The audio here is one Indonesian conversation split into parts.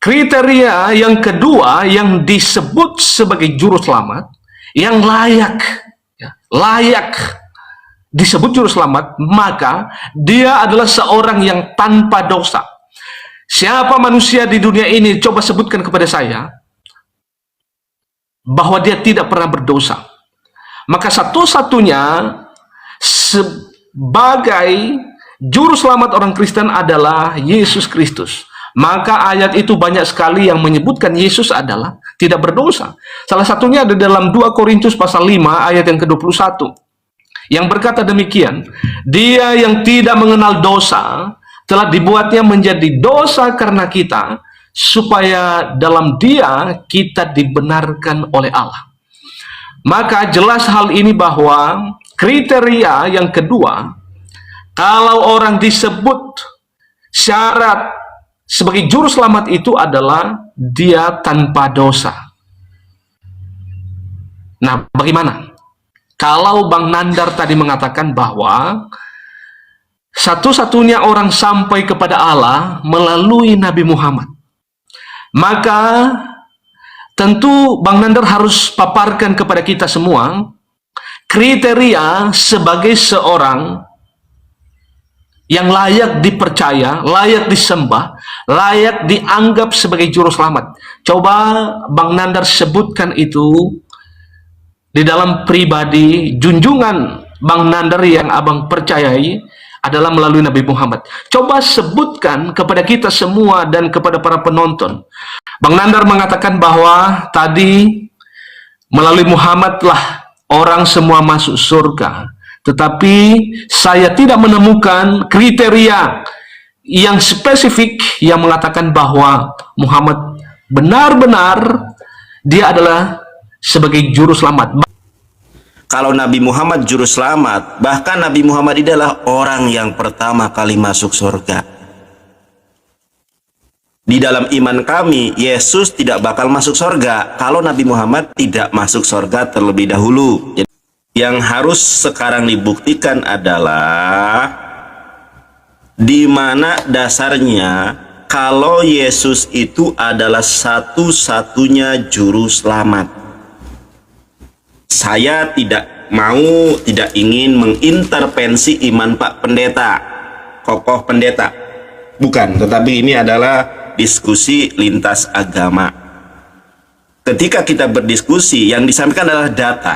kriteria yang kedua yang disebut sebagai juru selamat, yang layak, ya, layak disebut juru selamat, maka dia adalah seorang yang tanpa dosa. Siapa manusia di dunia ini, coba sebutkan kepada saya, bahwa dia tidak pernah berdosa. Maka satu-satunya sebagai juru selamat orang Kristen adalah Yesus Kristus. Maka ayat itu banyak sekali yang menyebutkan Yesus adalah tidak berdosa. Salah satunya ada dalam 2 Korintus pasal 5 ayat yang ke-21. Yang berkata demikian, dia yang tidak mengenal dosa telah dibuatnya menjadi dosa karena kita, supaya dalam dia kita dibenarkan oleh Allah. Maka jelas hal ini bahwa kriteria yang kedua, kalau orang disebut syarat sebagai juru selamat itu adalah dia tanpa dosa. Nah, bagaimana? Kalau Bang Nandar tadi mengatakan bahwa satu-satunya orang sampai kepada Allah melalui Nabi Muhammad, maka tentu Bang Nandar harus paparkan kepada kita semua kriteria sebagai seorang yang layak dipercaya, layak disembah, layak dianggap sebagai juru selamat. Coba Bang Nandar sebutkan itu di dalam pribadi junjungan Bang Nandar yang abang percayai adalah melalui Nabi Muhammad. Coba sebutkan kepada kita semua dan kepada para penonton. Bang Nandar mengatakan bahwa tadi melalui Muhammadlah orang semua masuk surga. Tetapi saya tidak menemukan kriteria yang spesifik yang mengatakan bahwa Muhammad benar-benar dia adalah sebagai juru selamat. Kalau Nabi Muhammad juru selamat, bahkan Nabi Muhammad adalah orang yang pertama kali masuk surga. Di dalam iman kami, Yesus tidak bakal masuk surga kalau Nabi Muhammad tidak masuk surga terlebih dahulu. Yang harus sekarang dibuktikan adalah di mana dasarnya kalau Yesus itu adalah satu-satunya juru selamat. Saya tidak ingin mengintervensi iman Pak Pendeta, kokoh pendeta. Bukan, tetapi ini adalah diskusi lintas agama. Ketika kita berdiskusi, yang disampaikan adalah data.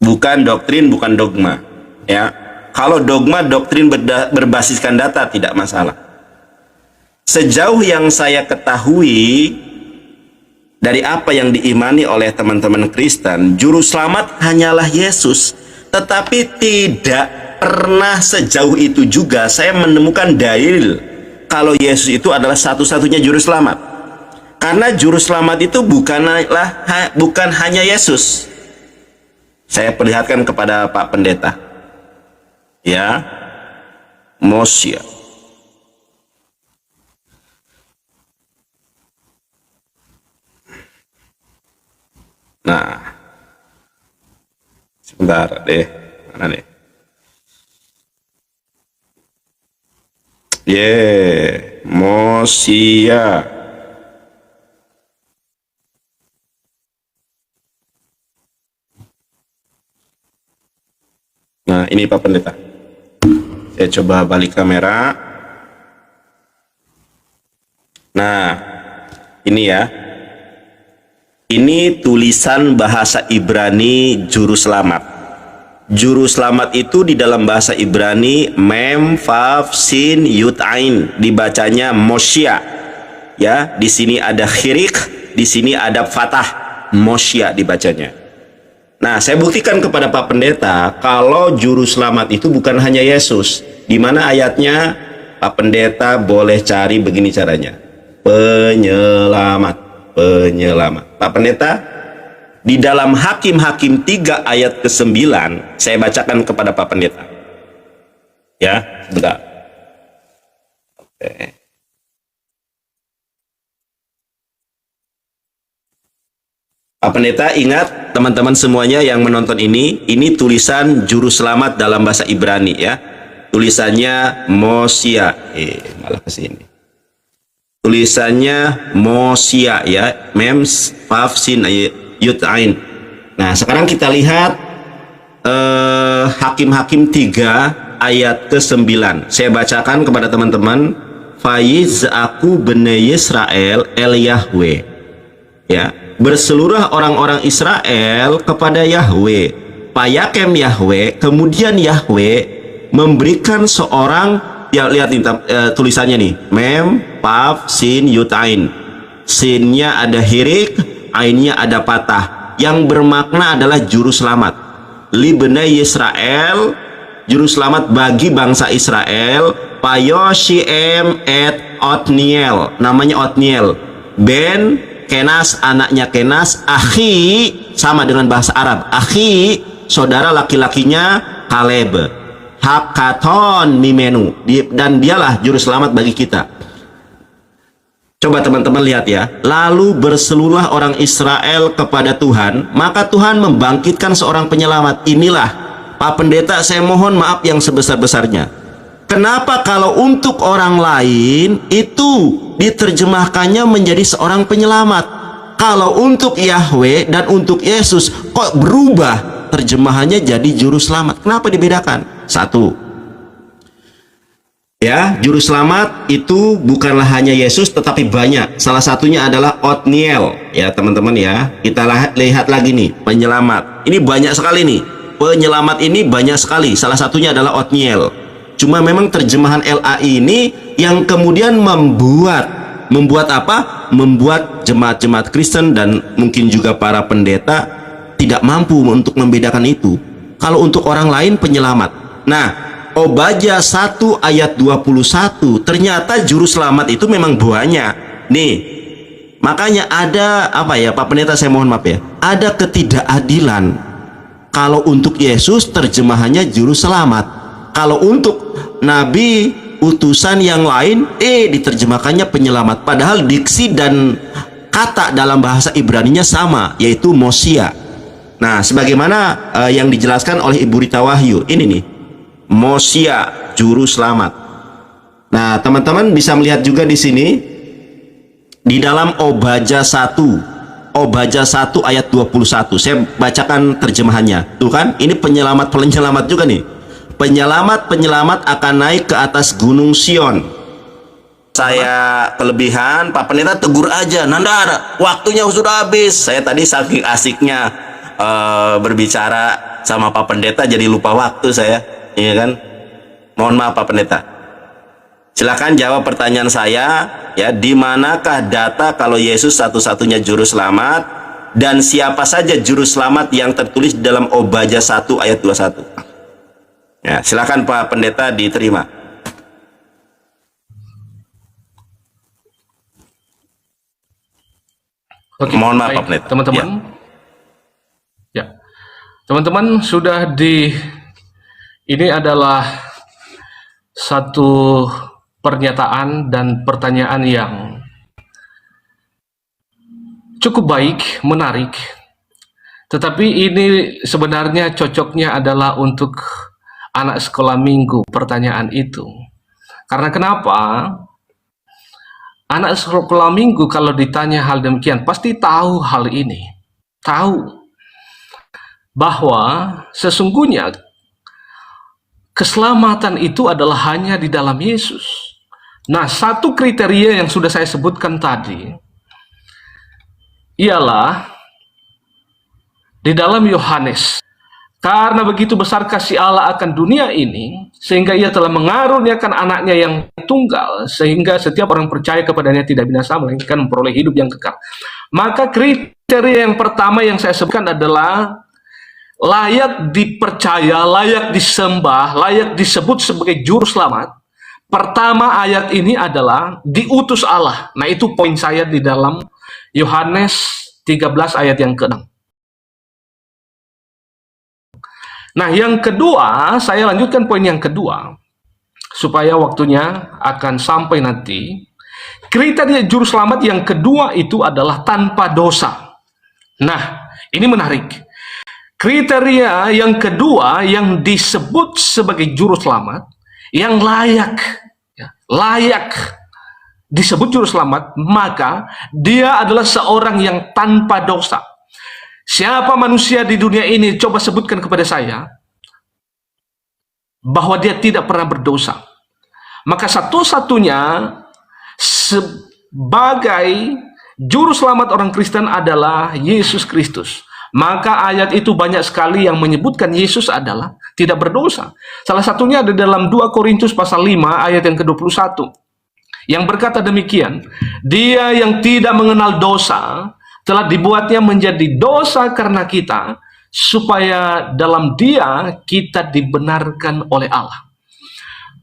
Bukan doktrin, bukan dogma. Ya, kalau dogma, doktrin berbasiskan data tidak masalah. Sejauh yang saya ketahui, dari apa yang diimani oleh teman-teman Kristen, juru selamat hanyalah Yesus. Tetapi tidak pernah sejauh itu juga saya menemukan dalil kalau Yesus itu adalah satu-satunya juru selamat. Karena juru selamat itu bukan hanya Yesus. Saya perlihatkan kepada Pak Pendeta. Ya, Mosya. Nah, sebentar deh, mana nih? Mosya. Nah, ini Pak Pendeta. Saya coba balik kamera. Nah, ini ya. Ini tulisan bahasa Ibrani juru selamat. Juru selamat itu di dalam bahasa Ibrani mem vav sin yud ain, dibacanya Mosya. Ya, di sini ada khirik, di sini ada fatah, Mosya dibacanya. Nah, saya buktikan kepada Pak Pendeta kalau juru selamat itu bukan hanya Yesus. Di mana ayatnya? Pak Pendeta boleh cari begini caranya. Penyelamat, penyelamat. Pak Pendeta, di dalam Hakim-Hakim 3 ayat ke-9 saya bacakan kepada Pak Pendeta. Ya, sebentar. Oke. Pak Pendeta, ingat teman-teman semuanya yang menonton ini tulisan juru selamat dalam bahasa Ibrani ya. Tulisannya Mosya. Malah ke sini. Tulisannya Mosia ya, mem faf sin yut ain. Nah, sekarang kita lihat Hakim-Hakim 3 ayat ke-9. Saya bacakan kepada teman-teman. Faiz aku bnei Israel el Yahweh. Ya, berseluruh orang-orang Israel kepada Yahweh. Payakem Yahweh, kemudian Yahweh memberikan seorang, ya lihat nih tulisannya nih, mem paf sin yut ain. Sinnya ada hirik, ainnya ada patah, yang bermakna adalah juru selamat. Li bnei Israel, juru selamat bagi bangsa Israel. Payoshiem et Otniel, namanya Otniel, ben Kenas, anaknya Kenas, akhi, sama dengan bahasa Arab, akhi, saudara laki-lakinya Kaleb, hakaton mimenu, dan dialah juru selamat bagi kita. Coba teman-teman lihat ya. Lalu berseluruhlah orang Israel kepada Tuhan, maka Tuhan membangkitkan seorang penyelamat. Inilah, Pak Pendeta, saya mohon maaf yang sebesar-besarnya. Kenapa kalau untuk orang lain itu diterjemahkannya menjadi seorang penyelamat, kalau untuk Yahweh dan untuk Yesus kok berubah terjemahannya jadi juru selamat? Kenapa dibedakan? Satu, ya, juru selamat itu bukanlah hanya Yesus tetapi banyak. Salah satunya adalah Otniel, ya teman-teman ya. Kita lihat lagi nih, penyelamat. Ini banyak sekali nih. Penyelamat ini banyak sekali. Salah satunya adalah Otniel. Cuma memang terjemahan LAI ini yang kemudian membuat apa? Membuat jemaat-jemaat Kristen dan mungkin juga para pendeta tidak mampu untuk membedakan itu. Kalau untuk orang lain penyelamat. Nah, Obadya 1 ayat 21, ternyata juru selamat itu memang banyak. Nih, makanya ada apa ya, Pak Pendeta, saya mohon maaf ya, ada ketidakadilan. Kalau untuk Yesus terjemahannya juru selamat, kalau untuk nabi utusan yang lain diterjemahkannya penyelamat, padahal diksi dan kata dalam bahasa Ibraninya sama, yaitu Mosia. Nah, sebagaimana yang dijelaskan oleh Ibu Rita Wahyu ini nih, Mosia, juru selamat. Nah, teman-teman bisa melihat juga di sini di dalam Obadya 1 ayat 21. Saya bacakan terjemahannya. Tuh kan, ini penyelamat juga nih. Penyelamat akan naik ke atas gunung Sion. Saya kelebihan, Pak Pendeta tegur aja, Nandar, waktunya sudah habis. Saya tadi saking asiknya berbicara sama Pak Pendeta jadi lupa waktu saya, iya kan? Mohon maaf Pak Pendeta. Silakan jawab pertanyaan saya, ya. Di manakah data kalau Yesus satu-satunya juru selamat, dan siapa saja juru selamat yang tertulis dalam Obadya 1 ayat 21? Ya, silakan Pak Pendeta diterima. Oke, mohon maaf baik, Pak Pendeta. Teman-teman. Ya. Teman-teman sudah ini adalah satu pernyataan dan pertanyaan yang cukup baik, menarik. Tetapi ini sebenarnya cocoknya adalah untuk anak sekolah minggu, pertanyaan itu. Karena kenapa? Anak sekolah minggu kalau ditanya hal demikian pasti tahu hal ini. Tahu bahwa sesungguhnya keselamatan itu adalah hanya di dalam Yesus. Nah, satu kriteria yang sudah saya sebutkan tadi ialah di dalam Yohanes. Karena begitu besar kasih Allah akan dunia ini, sehingga ia telah mengaruniakan anaknya yang tunggal, sehingga setiap orang percaya kepadanya tidak binasa, melainkan memperoleh hidup yang kekal. Maka kriteria yang pertama yang saya sebutkan adalah layak dipercaya, layak disembah, layak disebut sebagai juru selamat. Pertama ayat ini adalah diutus Allah. Nah, itu poin saya di dalam Yohanes 13 ayat yang ke-6. Nah, yang kedua, saya lanjutkan poin yang kedua, supaya waktunya akan sampai nanti. Kriteria juru selamat yang kedua itu adalah tanpa dosa. Nah, ini menarik. Kriteria yang kedua yang disebut sebagai juru selamat, yang layak disebut juru selamat, maka dia adalah seorang yang tanpa dosa. Siapa manusia di dunia ini, coba sebutkan kepada saya, bahwa dia tidak pernah berdosa. Maka satu-satunya sebagai juru selamat orang Kristen adalah Yesus Kristus. Maka ayat itu banyak sekali yang menyebutkan Yesus adalah tidak berdosa. Salah satunya ada dalam 2 Korintus pasal 5 ayat yang ke-21. Yang berkata demikian, dia yang tidak mengenal dosa telah dibuatnya menjadi dosa karena kita, supaya dalam dia kita dibenarkan oleh Allah.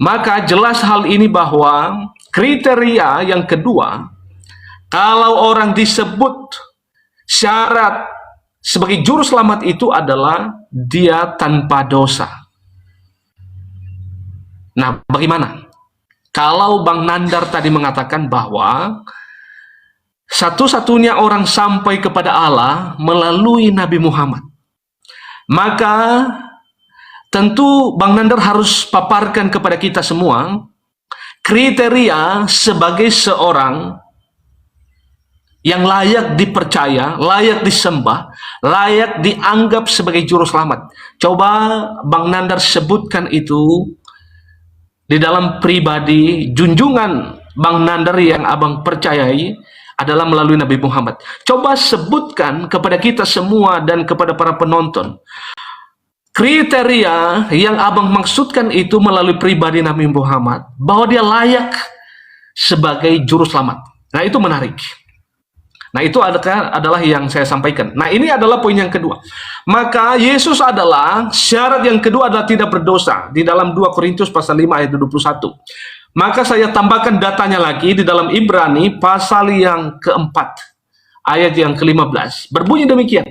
Maka jelas hal ini bahwa kriteria yang kedua, kalau orang disebut syarat sebagai juru selamat itu adalah dia tanpa dosa. Nah, bagaimana? Kalau Bang Nandar tadi mengatakan bahwa satu-satunya orang sampai kepada Allah melalui Nabi Muhammad, maka tentu Bang Nandar harus paparkan kepada kita semua kriteria sebagai seorang yang layak dipercaya, layak disembah, layak dianggap sebagai juru selamat. Coba Bang Nandar sebutkan itu di dalam pribadi junjungan Bang Nandar yang abang percayai adalah melalui Nabi Muhammad. Coba sebutkan kepada kita semua dan kepada para penonton kriteria yang abang maksudkan itu melalui pribadi Nabi Muhammad, bahwa dia layak sebagai juru selamat. Nah, itu menarik. Nah, itu adalah yang saya sampaikan. Nah, ini adalah poin yang kedua. Maka Yesus adalah syarat yang kedua adalah tidak berdosa di dalam 2 Korintus pasal 5 ayat 21. Maka saya tambahkan datanya lagi di dalam Ibrani pasal yang keempat ayat yang ke-15. Berbunyi demikian.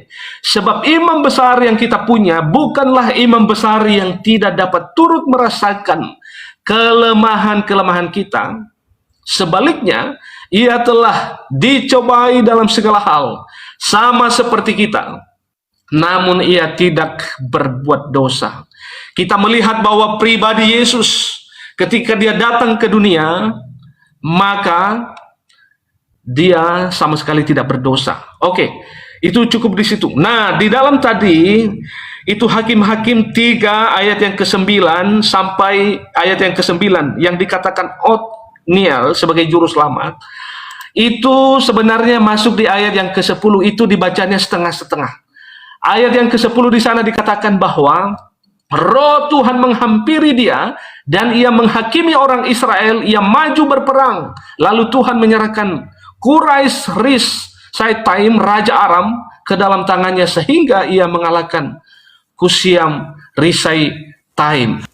Sebab imam besar yang kita punya bukanlah imam besar yang tidak dapat turut merasakan kelemahan-kelemahan kita. Sebaliknya, ia telah dicobai dalam segala hal, sama seperti kita, namun ia tidak berbuat dosa. Kita melihat bahwa pribadi Yesus ketika dia datang ke dunia, maka dia sama sekali tidak berdosa. Oke, itu cukup di situ. Nah, di dalam tadi itu Hakim-Hakim 3 ayat yang ke-9 sampai ayat yang ke-9 yang dikatakan Otniel sebagai juru selamat, itu sebenarnya masuk di ayat yang ke-10, itu dibacanya setengah-setengah. Ayat yang ke-10 di sana dikatakan bahwa Roh Tuhan menghampiri dia dan ia menghakimi orang Israel, ia maju berperang. Lalu Tuhan menyerahkan Quraisy Rishaitaim, Raja Aram, ke dalam tangannya sehingga ia mengalahkan Kusyam Rishaitaim.